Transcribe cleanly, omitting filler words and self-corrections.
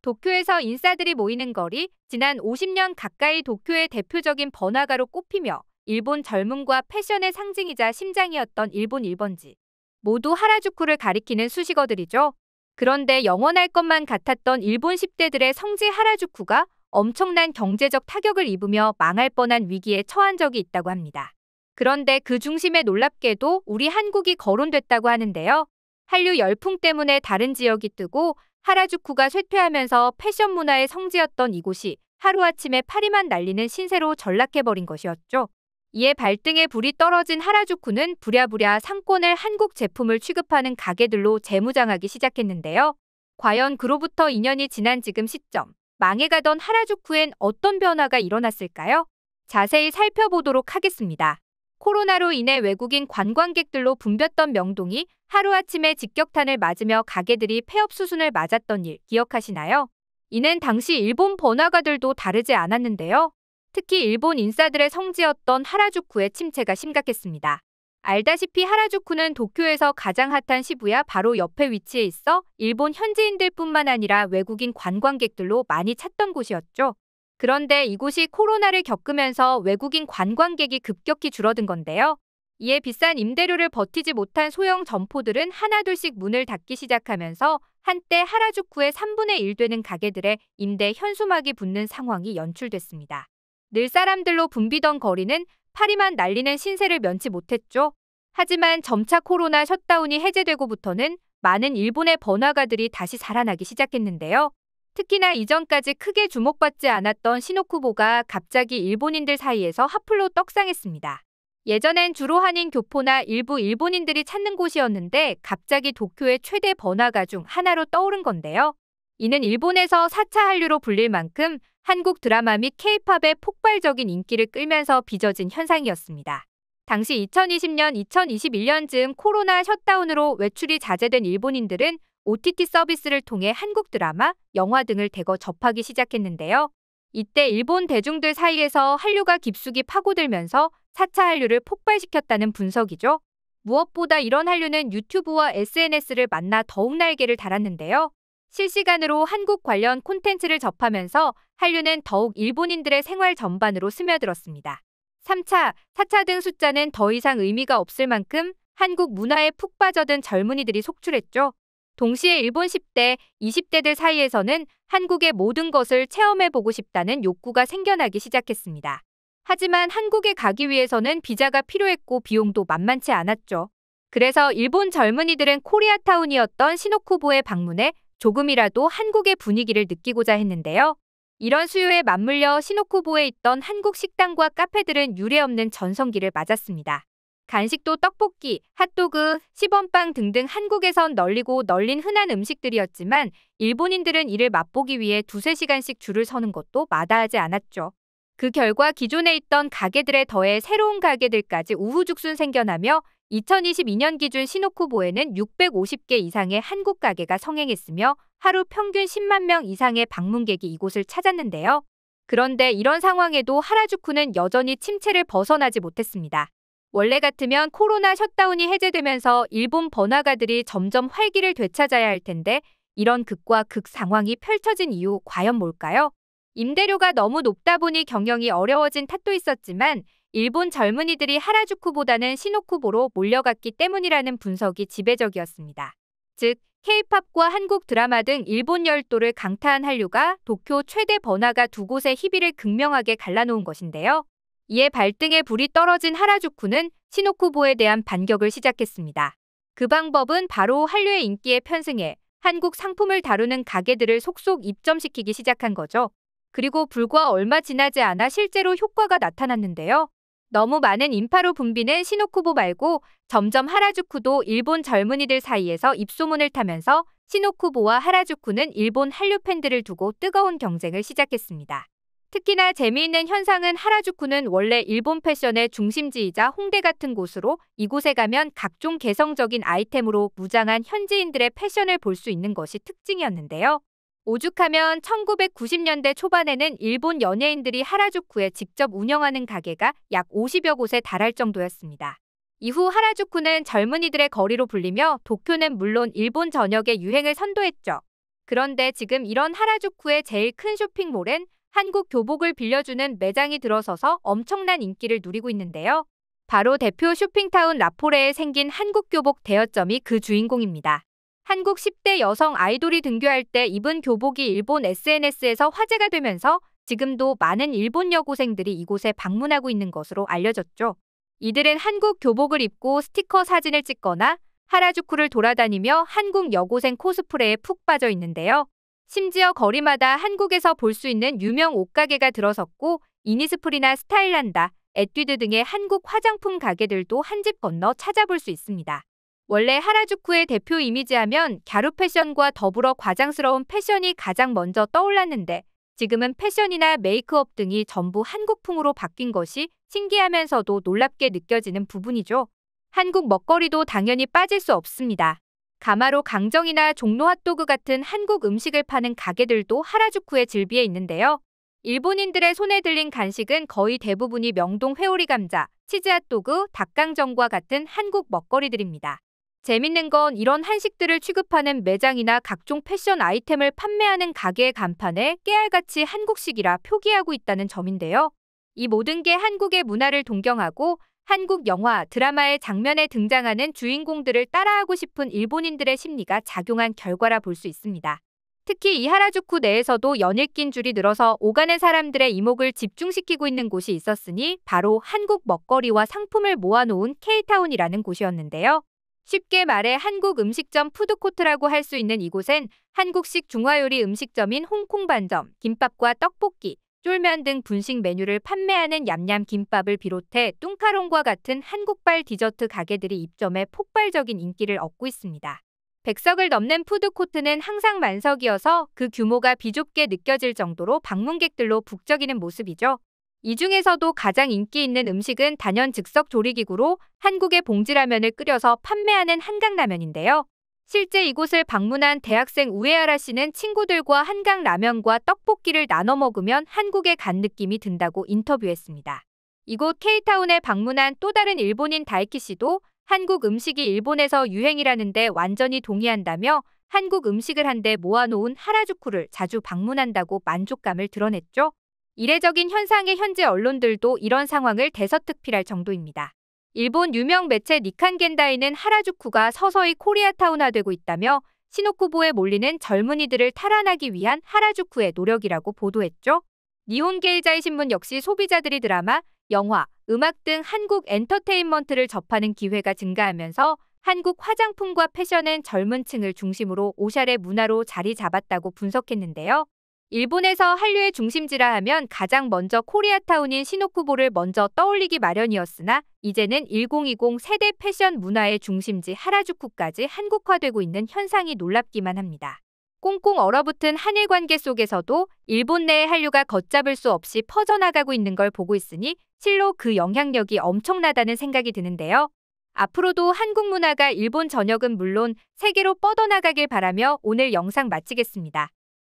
도쿄에서 인싸들이 모이는 거리, 지난 50년 가까이 도쿄의 대표적인 번화가로 꼽히며 일본 젊음과 패션의 상징이자 심장이었던 일본 1번지. 모두 하라주쿠를 가리키는 수식어들이죠. 그런데 영원할 것만 같았던 일본 10대들의 성지 하라주쿠가 엄청난 경제적 타격을 입으며 망할 뻔한 위기에 처한 적이 있다고 합니다. 그런데 그 중심에 놀랍게도 우리 한국이 거론됐다고 하는데요. 한류 열풍 때문에 다른 지역이 뜨고 하라주쿠가 쇠퇴하면서 패션 문화의 성지였던 이곳이 하루아침에 파리만 날리는 신세로 전락해버린 것이었죠. 이에 발등에 불이 떨어진 하라주쿠는 부랴부랴 상권을 한국 제품을 취급하는 가게들로 재무장하기 시작했는데요. 과연 그로부터 2년이 지난 지금 시점, 망해가던 하라주쿠엔 어떤 변화가 일어났을까요? 자세히 살펴보도록 하겠습니다. 코로나로 인해 외국인 관광객들로 붐볐던 명동이 하루아침에 직격탄을 맞으며 가게들이 폐업 수순을 맞았던 일 기억하시나요? 이는 당시 일본 번화가들도 다르지 않았는데요. 특히 일본 인싸들의 성지였던 하라주쿠의 침체가 심각했습니다. 알다시피 하라주쿠는 도쿄에서 가장 핫한 시부야 바로 옆에 위치해 있어 일본 현지인들뿐만 아니라 외국인 관광객들로 많이 찾던 곳이었죠. 그런데 이곳이 코로나를 겪으면서 외국인 관광객이 급격히 줄어든 건데요. 이에 비싼 임대료를 버티지 못한 소형 점포들은 하나둘씩 문을 닫기 시작하면서 한때 하라주쿠의 3분의 1 되는 가게들의 임대 현수막이 붙는 상황이 연출됐습니다. 늘 사람들로 붐비던 거리는 파리만 날리는 신세를 면치 못했죠. 하지만 점차 코로나 셧다운이 해제되고부터는 많은 일본의 번화가들이 다시 살아나기 시작했는데요. 특히나 이전까지 크게 주목받지 않았던 시노쿠보가 갑자기 일본인들 사이에서 핫플로 떡상했습니다. 예전엔 주로 한인 교포나 일부 일본인들이 찾는 곳이었는데 갑자기 도쿄의 최대 번화가 중 하나로 떠오른 건데요. 이는 일본에서 4차 한류로 불릴 만큼 한국 드라마 및 K-팝의 폭발적인 인기를 끌면서 빚어진 현상이었습니다. 당시 2020년, 2021년쯤 코로나 셧다운으로 외출이 자제된 일본인들은 OTT 서비스를 통해 한국 드라마, 영화 등을 대거 접하기 시작했는데요. 이때 일본 대중들 사이에서 한류가 깊숙이 파고들면서 4차 한류를 폭발시켰다는 분석이죠. 무엇보다 이런 한류는 유튜브와 SNS를 만나 더욱 날개를 달았는데요. 실시간으로 한국 관련 콘텐츠를 접하면서 한류는 더욱 일본인들의 생활 전반으로 스며들었습니다. 3차, 4차 등 숫자는 더 이상 의미가 없을 만큼 한국 문화에 푹 빠져든 젊은이들이 속출했죠. 동시에 일본 10대, 20대들 사이에서는 한국의 모든 것을 체험해보고 싶다는 욕구가 생겨나기 시작했습니다. 하지만 한국에 가기 위해서는 비자가 필요했고 비용도 만만치 않았죠. 그래서 일본 젊은이들은 코리아타운이었던 시노쿠보에 방문해 조금이라도 한국의 분위기를 느끼고자 했는데요. 이런 수요에 맞물려 시노쿠보에 있던 한국 식당과 카페들은 유례없는 전성기를 맞았습니다. 간식도 떡볶이, 핫도그, 시범빵 등등 한국에선 널리고 널린 흔한 음식들이었지만 일본인들은 이를 맛보기 위해 2~3시간씩 줄을 서는 것도 마다하지 않았죠. 그 결과 기존에 있던 가게들에 더해 새로운 가게들까지 우후죽순 생겨나며 2022년 기준 시노쿠보에는 650개 이상의 한국 가게가 성행했으며 하루 평균 10만 명 이상의 방문객이 이곳을 찾았는데요. 그런데 이런 상황에도 하라주쿠는 여전히 침체를 벗어나지 못했습니다. 원래 같으면 코로나 셧다운이 해제되면서 일본 번화가들이 점점 활기를 되찾아야 할 텐데 이런 극과 극 상황이 펼쳐진 이유 과연 뭘까요? 임대료가 너무 높다 보니 경영이 어려워진 탓도 있었지만 일본 젊은이들이 하라주쿠보다는 시노쿠보로 몰려갔기 때문이라는 분석이 지배적이었습니다. 즉, K-팝과 한국 드라마 등 일본 열도를 강타한 한류가 도쿄 최대 번화가 두 곳의 희비를 극명하게 갈라놓은 것인데요. 이에 발등에 불이 떨어진 하라주쿠는 시노쿠보에 대한 반격을 시작했습니다. 그 방법은 바로 한류의 인기에 편승해 한국 상품을 다루는 가게들을 속속 입점시키기 시작한 거죠. 그리고 불과 얼마 지나지 않아 실제로 효과가 나타났는데요. 너무 많은 인파로 붐비는 시노쿠보 말고 점점 하라주쿠도 일본 젊은이들 사이에서 입소문을 타면서 시노쿠보와 하라주쿠는 일본 한류 팬들을 두고 뜨거운 경쟁을 시작했습니다. 특히나 재미있는 현상은 하라주쿠는 원래 일본 패션의 중심지이자 홍대 같은 곳으로 이곳에 가면 각종 개성적인 아이템으로 무장한 현지인들의 패션을 볼 수 있는 것이 특징이었는데요. 오죽하면 1990년대 초반에는 일본 연예인들이 하라주쿠에 직접 운영하는 가게가 약 50여 곳에 달할 정도였습니다. 이후 하라주쿠는 젊은이들의 거리로 불리며 도쿄는 물론 일본 전역의 유행을 선도했죠. 그런데 지금 이런 하라주쿠의 제일 큰 쇼핑몰엔 한국 교복을 빌려주는 매장이 들어서서 엄청난 인기를 누리고 있는데요. 바로 대표 쇼핑타운 라포레에 생긴 한국 교복 대여점이 그 주인공입니다. 한국 10대 여성 아이돌이 등교할 때 입은 교복이 일본 SNS에서 화제가 되면서 지금도 많은 일본 여고생들이 이곳에 방문하고 있는 것으로 알려졌죠. 이들은 한국 교복을 입고 스티커 사진을 찍거나 하라주쿠를 돌아다니며 한국 여고생 코스프레에 푹 빠져 있는데요. 심지어 거리마다 한국에서 볼 수 있는 유명 옷가게가 들어섰고 이니스프리나 스타일란다, 에뛰드 등의 한국 화장품 가게들도 한 집 건너 찾아볼 수 있습니다. 원래 하라주쿠의 대표 이미지하면 갸루 패션과 더불어 과장스러운 패션이 가장 먼저 떠올랐는데 지금은 패션이나 메이크업 등이 전부 한국풍으로 바뀐 것이 신기하면서도 놀랍게 느껴지는 부분이죠. 한국 먹거리도 당연히 빠질 수 없습니다. 가마로 강정이나 종로 핫도그 같은 한국 음식을 파는 가게들도 하라주쿠의 즐비에 있는데요. 일본인들의 손에 들린 간식은 거의 대부분이 명동 회오리 감자, 치즈 핫도그, 닭강정과 같은 한국 먹거리들입니다. 재밌는 건 이런 한식들을 취급하는 매장이나 각종 패션 아이템을 판매하는 가게의 간판에 깨알같이 한국식이라 표기하고 있다는 점인데요. 이 모든 게 한국의 문화를 동경하고 한국 영화, 드라마의 장면에 등장하는 주인공들을 따라하고 싶은 일본인들의 심리가 작용한 결과라 볼 수 있습니다. 특히 이 하라주쿠 내에서도 연일긴 줄이 늘어서 오가는 사람들의 이목을 집중시키고 있는 곳이 있었으니 바로 한국 먹거리와 상품을 모아놓은 K타운이라는 곳이었는데요. 쉽게 말해 한국 음식점 푸드코트라고 할 수 있는 이곳엔 한국식 중화요리 음식점인 홍콩 반점, 김밥과 떡볶이, 쫄면 등 분식 메뉴를 판매하는 얌얌 김밥을 비롯해 뚱카롱과 같은 한국발 디저트 가게들이 입점해 폭발적인 인기를 얻고 있습니다. 100석을 넘는 푸드코트는 항상 만석이어서 그 규모가 비좁게 느껴질 정도로 방문객들로 북적이는 모습이죠. 이 중에서도 가장 인기 있는 음식은 단연 즉석 조리기구로 한국의 봉지라면을 끓여서 판매하는 한강라면인데요. 실제 이곳을 방문한 대학생 우에하라 씨는 친구들과 한강라면과 떡볶이를 나눠 먹으면 한국에 간 느낌이 든다고 인터뷰했습니다. 이곳 K타운에 방문한 또 다른 일본인 다이키 씨도 한국 음식이 일본에서 유행이라는데 완전히 동의한다며 한국 음식을 한데 모아놓은 하라주쿠를 자주 방문한다고 만족감을 드러냈죠. 이례적인 현상에 현지 언론들도 이런 상황을 대서특필할 정도입니다. 일본 유명 매체 니칸 겐다이는 하라주쿠가 서서히 코리아타운화되고 있다며 시노쿠보에 몰리는 젊은이들을 탈환하기 위한 하라주쿠의 노력이라고 보도했죠. 니혼 게이자이 신문 역시 소비자들이 드라마, 영화, 음악 등 한국 엔터테인먼트를 접하는 기회가 증가하면서 한국 화장품과 패션은 젊은 층을 중심으로 오샤레 문화로 자리 잡았다고 분석했는데요. 일본에서 한류의 중심지라 하면 가장 먼저 코리아타운인 시노쿠보를 먼저 떠올리기 마련이었으나 이제는 1020 세대 패션 문화의 중심지 하라주쿠까지 한국화되고 있는 현상이 놀랍기만 합니다. 꽁꽁 얼어붙은 한일 관계 속에서도 일본 내의 한류가 걷잡을 수 없이 퍼져나가고 있는 걸 보고 있으니 실로 그 영향력이 엄청나다는 생각이 드는데요. 앞으로도 한국 문화가 일본 전역은 물론 세계로 뻗어나가길 바라며 오늘 영상 마치겠습니다.